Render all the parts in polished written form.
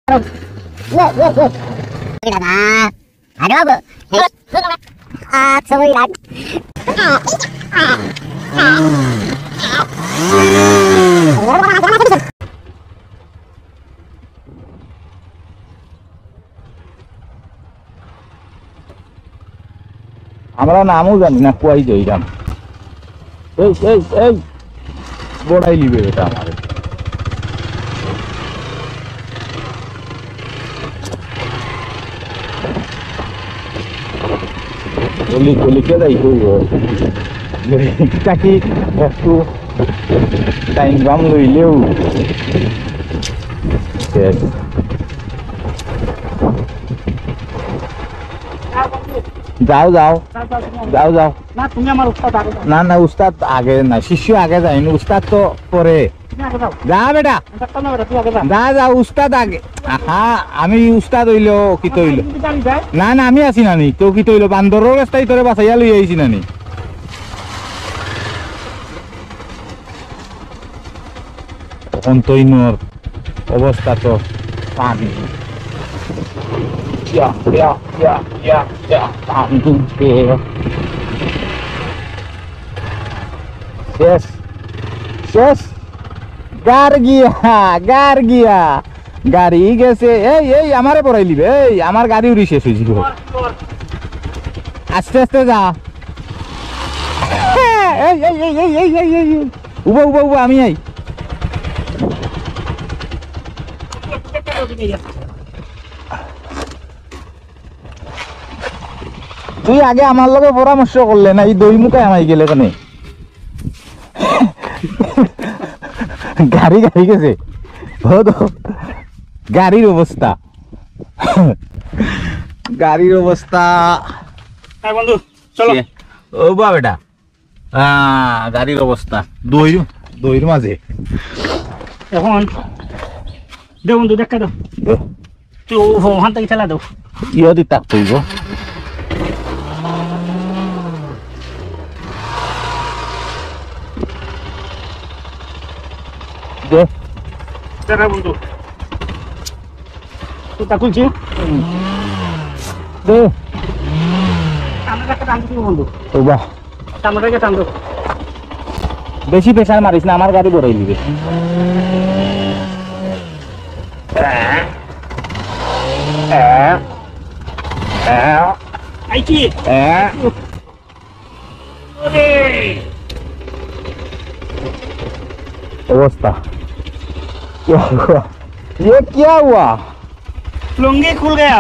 আমরা নামও জানি না কুয়াই যাইলাম এই বড়াই লিবে এটা আমার গলিকে যাই কি একটু টাইম বাম লইলেও যাও যাও যাও যাও না তুমি আমার উস্তাদ আগে না না উস্তাদ আগে না শিষ্য আগে যায়নি উস্তাদ তো পরে যা বেটা যা যা উস্তাদ আগে হ্যাঁ আমি উস্তাদ হইল কি তৈল না না আমি আছি নানি তো কি তৈল বান্দরের রাস্তায় তোরে বাঁচাইয়া লই আইছি নানি তখন তৈনর অবস্থা তো পানি শেষ শেষ গার গিয়া গাড়ি গেছে এই আমারে পড়াই লিবে এই আমার গাড়ি উড়ি শেষ হয়েছিল আস্তে আস্তে যা উবা উবা উবা আমি আই তুই আগে আমার লগে পরামর্শ করলে না এই দই মুখে আমাই গেলে কেনে গাড়ি গেছে গাড়ির অবস্থা বন্ধু চলো ও বা বেটা গাড়ির অবস্থা দইর মাঝে এখন দে বন্ধু দেখা দাও তুই ওখান থেকে ঠেলা দাও ইয়ে দি তাক তৈব দে দেখা বন্ধু তুই তা খুলছি দে সামনেটাকে টান দিবি বন্ধু ও বাহ সামনেটাকে টান দাও বেশি প্রেসার মারিস না আমার গাড়ি বড়াই দিবে আইছি अवस्था ये क्या हुआ लुंगी खुल गया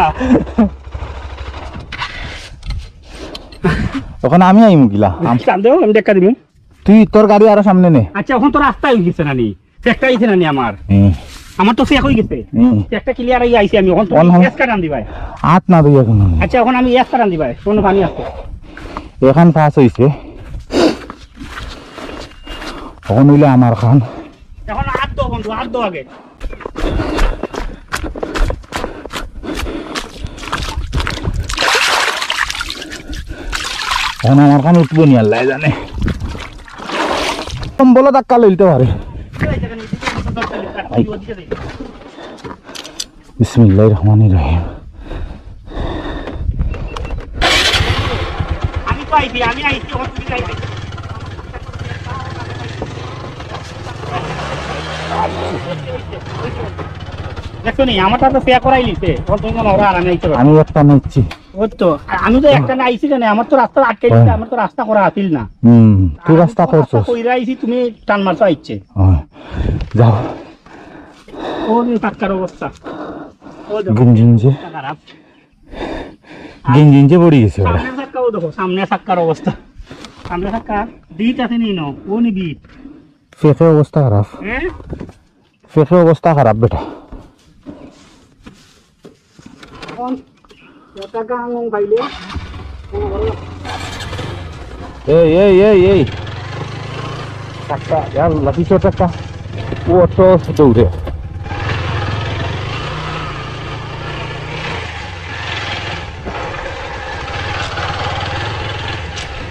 ওখানে আমি আইমু গিলা টান দাও আমি দেখা দিবি তুই তোর গাড়ি আরো সামনে নে আচ্ছা এখন তো রাস্তা হয়ে গেছে নানি চেকটা আইছে নানি আমার তো চেক হয়ে গেছে চেকটা ক্লিয়ার হয়ে আইছে আমি এখন তো এস কাটান দিবাই হাত না দিই এখন আচ্ছা এখন আমি এস কাটান দিবাই কোন পানি আছে এখান পাস হইছে এখন হইলে আমার খান এখন হাত দাও বন্ধু হাত দাও আগে এখন আমার খান উঠবো নি আল্লাহ জানে বলো ধাক্কা লইতে পারে বিসমিল্লাহির রহমানির রহিম আমি আইছি হসপিটালে দেখো নি আমারটা তো পেয়া করাই লিছে তুমি মনে ওরা আরামে আইতে পারো আমি একটা নিচ্ছি ওই তো আমি তো একটা না আইছি কেন আমার তো রাস্তা আটকে দিছে আমার তো রাস্তা করা আছিল না তুই রাস্তা করছস কইরা আইছি তুমি টান মারছো আইছে যাও ও নি টাকার অবস্থা ও গিনজিনজে পড়ে গেছে ওরা সামনে টাকাও দেখো সামনে টাকার অবস্থা সামনে টাকা বিট আছে নি নো ও নি বিট ফেফে অবস্থা খারাপ ফেফে অবস্থা খারাপ বেটা কোন টাকা আঙুং বাইলে এই টাকা यार लकी चो टाका वो तो दौड़े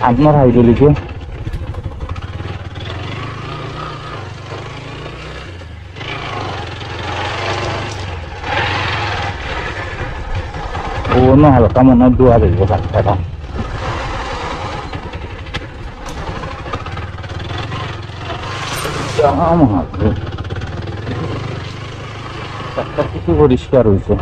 আপনার হাইড্রোলিকে অন্য হালকা মনে হয় দোয়া দেখবো চারটা কিছু পরিষ্কার হয়েছে